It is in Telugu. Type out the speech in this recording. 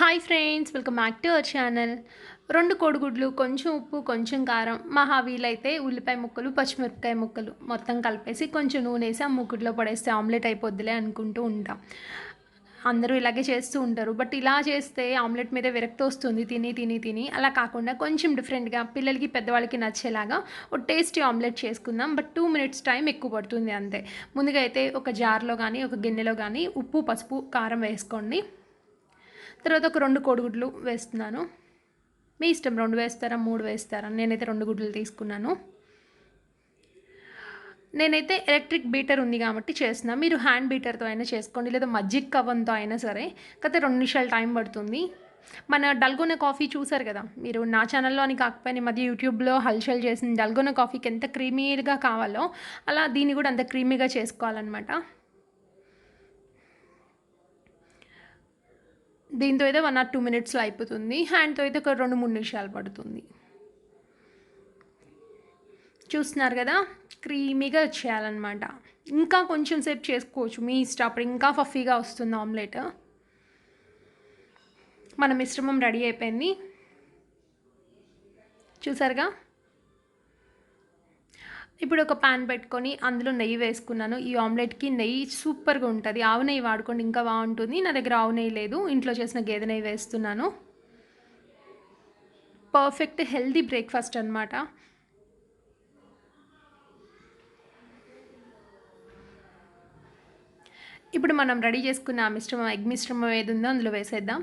Hi friends, welcome back to our channel. 2 కోడిగుడ్లు, కొంచెం ఉప్పు, కొంచెం కారం, మహా వీలైతే ఉల్లిపాయ ముక్కలు, పచ్చిమిరపకాయ ముక్కలు మొత్తం కలిపేసి కొంచెం నూనెసి ఆ మూకుడులో పడేస్తే ఆమ్లెట్ అయిపోద్దిలే అనుకుంటూ ఉంటాం. అందరూ ఇలాగే చేస్తూ ఉంటారు. బట్ ఇలా చేస్తే ఆమ్లెట్ మీద విరక్తి వస్తుంది తిని తిని తిని. అలా కాకుండా కొంచెం డిఫరెంట్‌గా పిల్లలకి, పెద్దవాళ్ళకి నచ్చేలాగా ఒక టేస్టీ ఆమ్లెట్ చేసుకుందాం. బట్ 2 మినిట్స్ టైం ఎక్కువ పడుతుంది అంతే. ముందుగా అయితే ఒక జార్‌లో గానీ, ఒక గిన్నెలో గానీ ఉప్పు, పసుపు, కారం వేసుకోండి. తర్వాత ఒక 2 కోడిగుడ్లు వేస్తున్నాను. మీ ఇష్టం 2 వేస్తారా, 3 వేస్తారా? నేనైతే 2 గుడ్లు తీసుకున్నాను. నేనైతే ఎలక్ట్రిక్ బీటర్ ఉంది కాబట్టి చేస్తున్నా. మీరు హ్యాండ్ బీటర్‌తో అయినా చేసుకోండి, లేదా మజ్జిగ కవ్వంతో అయినా సరే. కాకపోతే 2 నిమిషాలు టైం పడుతుంది. మన డల్గోనా కాఫీ చూసారు కదా! మీరు నా ఛానల్‌లో అని కాకపోయినా ఈ మధ్య యూట్యూబ్‌లో హల్చల్ చేసిన డల్గోనా కాఫీకి ఎంత క్రీమీగా కావాలో, అలా దీన్ని కూడా అంత క్రీమీగా చేసుకోవాలనమాట. దీంతో అయితే 1 ఆర్ 2 మినిట్స్‌లో అయిపోతుంది. హ్యాండ్‌తో అయితే ఒక 2, 3 నిమిషాలు పడుతుంది. చూస్తున్నారు కదా! క్రీమీగా వచ్చేయాలన్నమాట. ఇంకా కొంచెం సేపు చేసుకోవచ్చు మీ ఇష్టం. అప్పుడు ఇంకా ఫఫీగా వస్తుంది ఆమ్లెట్. మన మిశ్రమం రెడీ అయిపోయింది. చూసారుగా! ఇప్పుడు ఒక పాన్ పెట్టుకొని అందులో నెయ్యి వేసుకున్నాను. ఈ ఆమ్లెట్‌కి నెయ్యి సూపర్‌గా ఉంటది. ఆవు నెయ్యి వాడుకోండి ఇంకా బావుంటుంది. నా దగ్గర ఆవు నెయ్యి లేదు. ఇంట్లో చేసిన గేదె నెయ్యి వేస్తున్నాను. పర్ఫెక్ట్ హెల్తీ బ్రేక్‌ఫాస్ట్ అనమాట. ఇప్పుడు మనం రెడీ చేసుకున్న ఆ మిశ్రమం, ఎగ్ మిశ్రమం ఏదుందో అందులో వేసేద్దాం.